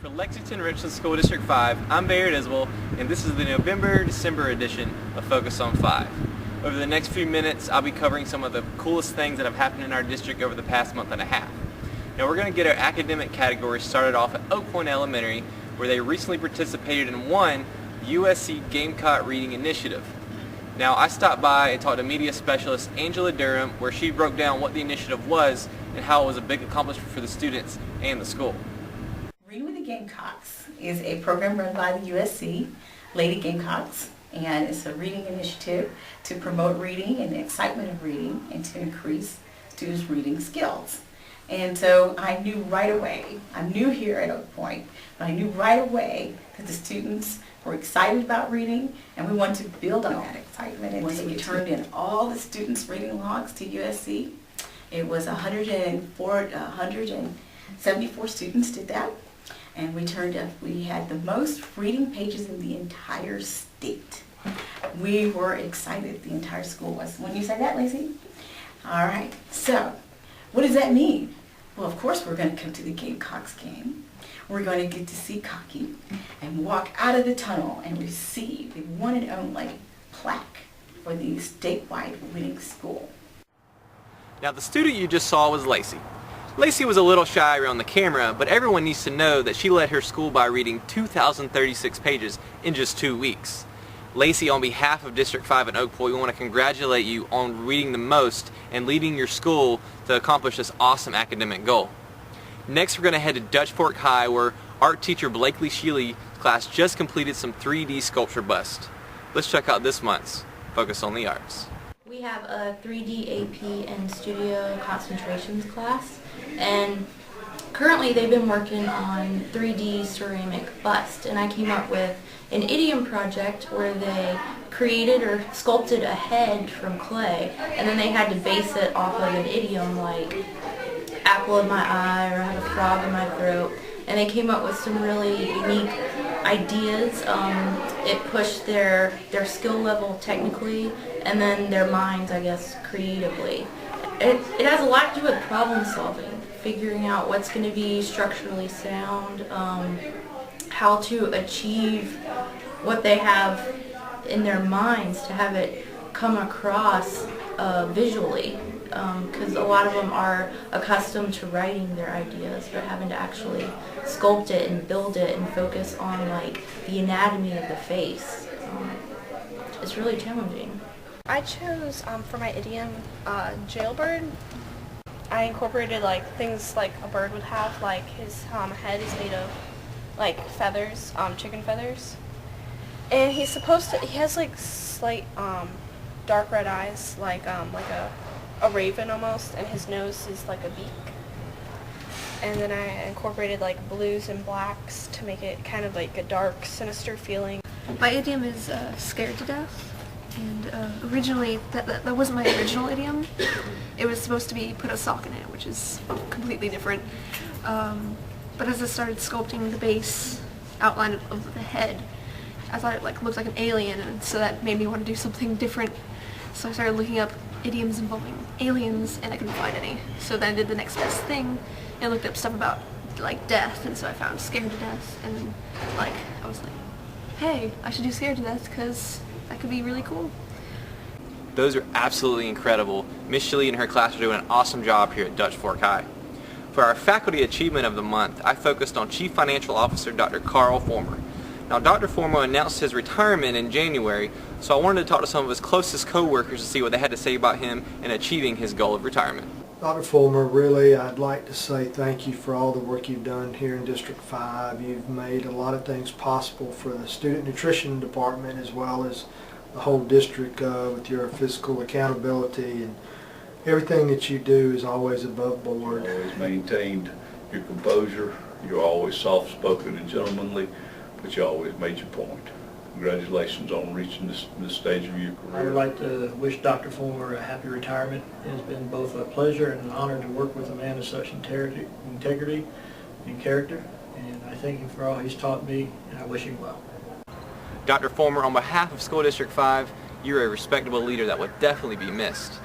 For Lexington Richland School District 5, I'm Barrett Isbell, and this is the November-December edition of Focus on 5. Over the next few minutes, I'll be covering some of the coolest things that have happened in our district over the past month and a half. Now we're going to get our academic category started off at Oak Point Elementary, where they recently participated in one USC Gamecock Reading Initiative. Now I stopped by and talked to media specialist Angela Durham, where she broke down what the initiative was and how it was a big accomplishment for the students and the school. Reading with the Gamecocks is a program run by the USC Lady Gamecocks, and it's a reading initiative to promote reading and the excitement of reading and to increase students' reading skills. And so I knew right away, I'm new here at Oak Point, but I knew right away that the students were excited about reading, and we wanted to build on that excitement. And so we turned in all the students' reading logs to USC. It was 174 students did that. And we had the most reading pages in the entire state. We were excited, the entire school was. Wouldn't you say that, Lacey? All right, so what does that mean? Well, of course we're going to come to the Gamecocks game. We're going to get to see Cocky and walk out of the tunnel and receive the one and only plaque for the statewide winning school. Now the student you just saw was Lacey. Lacey was a little shy around the camera, but everyone needs to know that she led her school by reading 2,036 pages in just 2 weeks. Lacey, on behalf of District 5 in Oak Point, we want to congratulate you on reading the most and leading your school to accomplish this awesome academic goal. Next, we're going to head to Dutch Fork High, where art teacher Blakey Shealy's class just completed some 3D sculpture bust. Let's check out this month's Focus on the Arts. We have a 3D AP and Studio Concentrations class, and currently they've been working on 3D ceramic bust, and I came up with an Idiom project where they created or sculpted a head from clay, and then they had to base it off of an idiom like apple in my eye or I have a frog in my throat, and they came up with some really unique ideas. It pushed their skill level technically and then their minds, I guess, creatively. It has a lot to do with problem solving, figuring out what's going to be structurally sound, how to achieve what they have in their minds to have it come across visually, because a lot of them are accustomed to writing their ideas, but having to actually sculpt it and build it and focus on like the anatomy of the face. It's really challenging. I chose for my idiom jailbird. I incorporated like things like a bird would have, like his head is made of like feathers, chicken feathers, and he has like slight dark red eyes, like a raven almost, and his nose is like a beak. And then I incorporated like blues and blacks to make it kind of like a dark, sinister feeling. My idiom is scared to death, and originally that wasn't my original idiom. It was supposed to be put a sock in it, which is completely different. But as I started sculpting the base outline of the head, I thought it looked like an alien, and so that made me want to do something different. So I started looking up idioms involving aliens, and I couldn't find any. So then I did the next best thing and looked up stuff about death, and so I found scared to death, and I was like, hey, I should do scared to death because that could be really cool. Those are absolutely incredible. Miss Shealy and her class are doing an awesome job here at Dutch Fork High. For our Faculty Achievement of the Month, I focused on Chief Financial Officer Dr. Karl Fulmer. Now, Dr. Fulmer announced his retirement in January, so I wanted to talk to some of his closest co-workers to see what they had to say about him in achieving his goal of retirement. Dr. Fulmer, really, I'd like to say thank you for all the work you've done here in District 5. You've made a lot of things possible for the Student Nutrition Department as well as the whole district with your fiscal accountability, and everything that you do is always above board. You always maintained your composure. You're always soft-spoken and gentlemanly, but you always made your point. Congratulations on reaching this stage of your career. I would like to wish Dr. Fulmer a happy retirement. It has been both a pleasure and an honor to work with a man of such integrity and character, and I thank him for all he's taught me, and I wish him well. Dr. Fulmer, on behalf of School District 5, you're a respectable leader that would definitely be missed.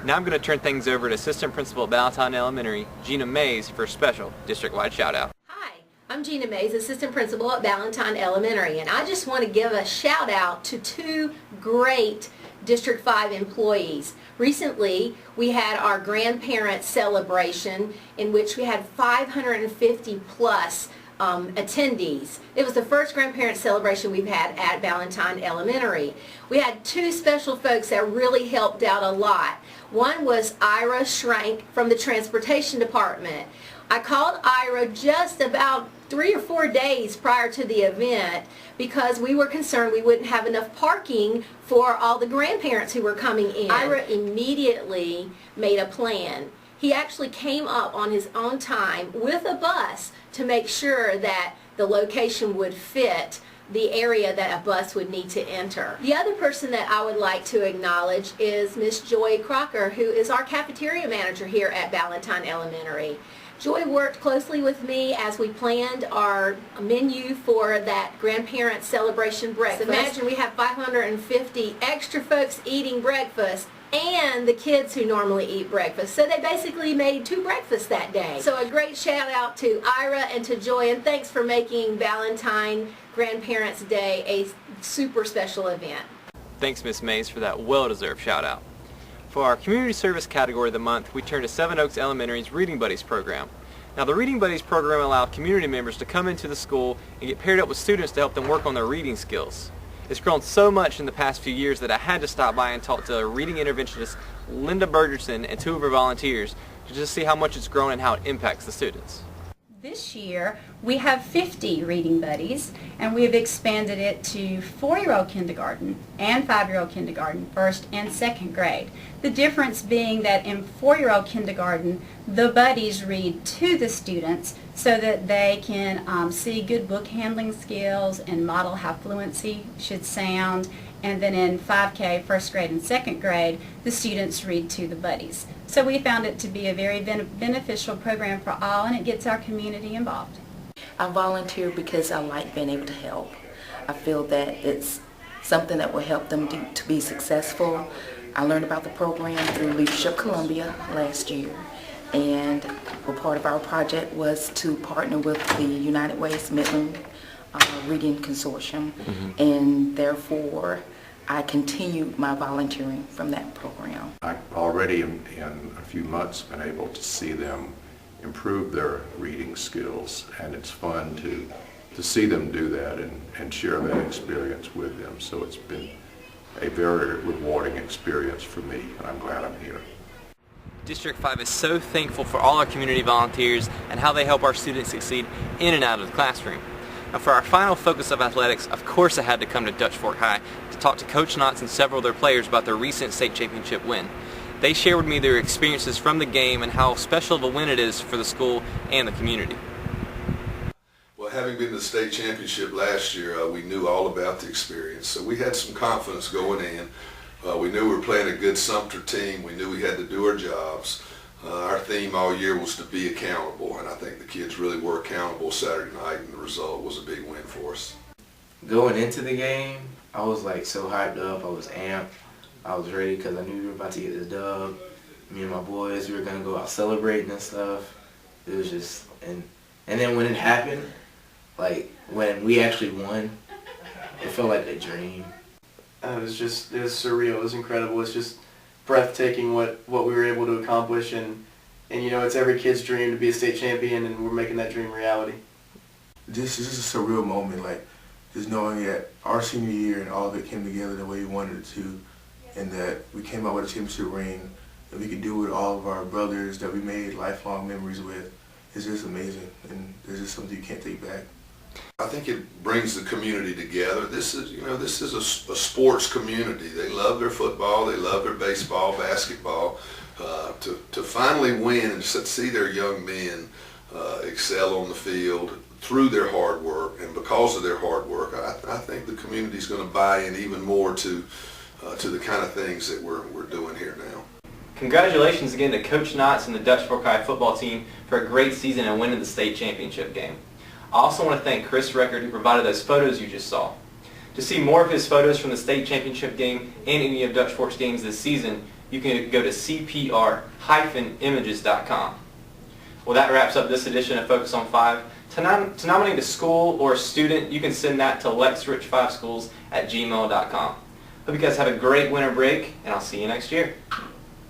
Now I'm going to turn things over to Assistant Principal at Ballantyne Elementary, Gina Mays, for a special district-wide shout-out. Hi, I'm Gina Mays, Assistant Principal at Ballantyne Elementary, and I just want to give a shout out to two great District 5 employees. Recently, we had our grandparent celebration in which we had 550 plus attendees. It was the first grandparent celebration we've had at Ballantyne Elementary. We had two special folks that really helped out a lot. One was Ira Schrank from the Transportation Department. I called Ira just about 3 or 4 days prior to the event because we were concerned we wouldn't have enough parking for all the grandparents who were coming in. Ira immediately made a plan. He actually came up on his own time with a bus to make sure that the location would fit the area that a bus would need to enter. The other person that I would like to acknowledge is Miss Joy Crocker, who is our cafeteria manager here at Ballantyne Elementary. Joy worked closely with me as we planned our menu for that grandparent celebration breakfast. Imagine we have 550 extra folks eating breakfast and the kids who normally eat breakfast. So they basically made 2 breakfasts that day. So a great shout out to Ira and to Joy, and thanks for making Ballantyne Grandparents Day a super special event. Thanks, Miss Mays, for that well-deserved shout out. For our community service category of the month, we turned to Seven Oaks Elementary's Reading Buddies program. Now, the Reading Buddies program allowed community members to come into the school and get paired up with students to help them work on their reading skills. It's grown so much in the past few years that I had to stop by and talk to reading interventionist Linda Bergerson and 2 of her volunteers to just see how much it's grown and how it impacts the students. This year we have 50 reading buddies, and we have expanded it to 4-year-old kindergarten and 5-year-old kindergarten, 1st and 2nd grade. The difference being that in 4-year-old kindergarten, the buddies read to the students so that they can see good book handling skills and model how fluency should sound. And then in 5K, 1st grade and 2nd grade, the students read to the buddies. So we found it to be a very beneficial program for all, and it gets our community involved. I volunteer because I like being able to help. I feel that it's something that will help them to be successful. I learned about the program through Leadership Columbia last year, and part of our project was to partner with the United Way's Midland Reading Consortium, and therefore I continued my volunteering from that program. I've already in a few months been able to see them improve their reading skills, and it's fun to see them do that and share that experience with them. So it's been a very rewarding experience for me, and I'm glad I'm here. District 5 is so thankful for all our community volunteers and how they help our students succeed in and out of the classroom. Now, for our final focus of athletics, of course I had to come to Dutch Fork High to talk to Coach Knotts and several of their players about their recent state championship win. They shared with me their experiences from the game and how special of a win it is for the school and the community. Well, having been to the state championship last year, we knew all about the experience, so we had some confidence going in. We knew we were playing a good Sumter team. We knew we had to do our jobs. Our theme all year was to be accountable, and I think the kids really were accountable Saturday night, and the result was a big win for us. Going into the game, I was like so hyped up. I was amped. I was ready because I knew we were about to get this dub. Me and my boys, we were going to go out celebrating and stuff. It was just, and then when it happened, like when we actually won, it felt like a dream. It was surreal. It was incredible. It's just breathtaking what we were able to accomplish, and you know, it's every kid's dream to be a state champion, and we're making that dream reality. This is a surreal moment, like just knowing that our senior year and all of it came together the way we wanted it to, and that we came out with a championship ring, and we could do it with all of our brothers that we made lifelong memories with. It's just amazing, and there's just something you can't take back. I think it brings the community together. This is a sports community. They love their football, they love their baseball, basketball. To finally win and see their young men excel on the field through their hard work, and because of their hard work, I think the community is going to buy in even more to the kind of things that we're doing here now. Congratulations again to Coach Knotts and the Dutch Fork High football team for a great season and winning the state championship game. I also want to thank Chris Record, who provided those photos you just saw. To see more of his photos from the state championship game and any of Dutch Fork's games this season, you can go to cpr-images.com. Well, that wraps up this edition of Focus on 5. To nominate a school or a student, you can send that to lexrich5schools@gmail.com. Hope you guys have a great winter break, and I'll see you next year.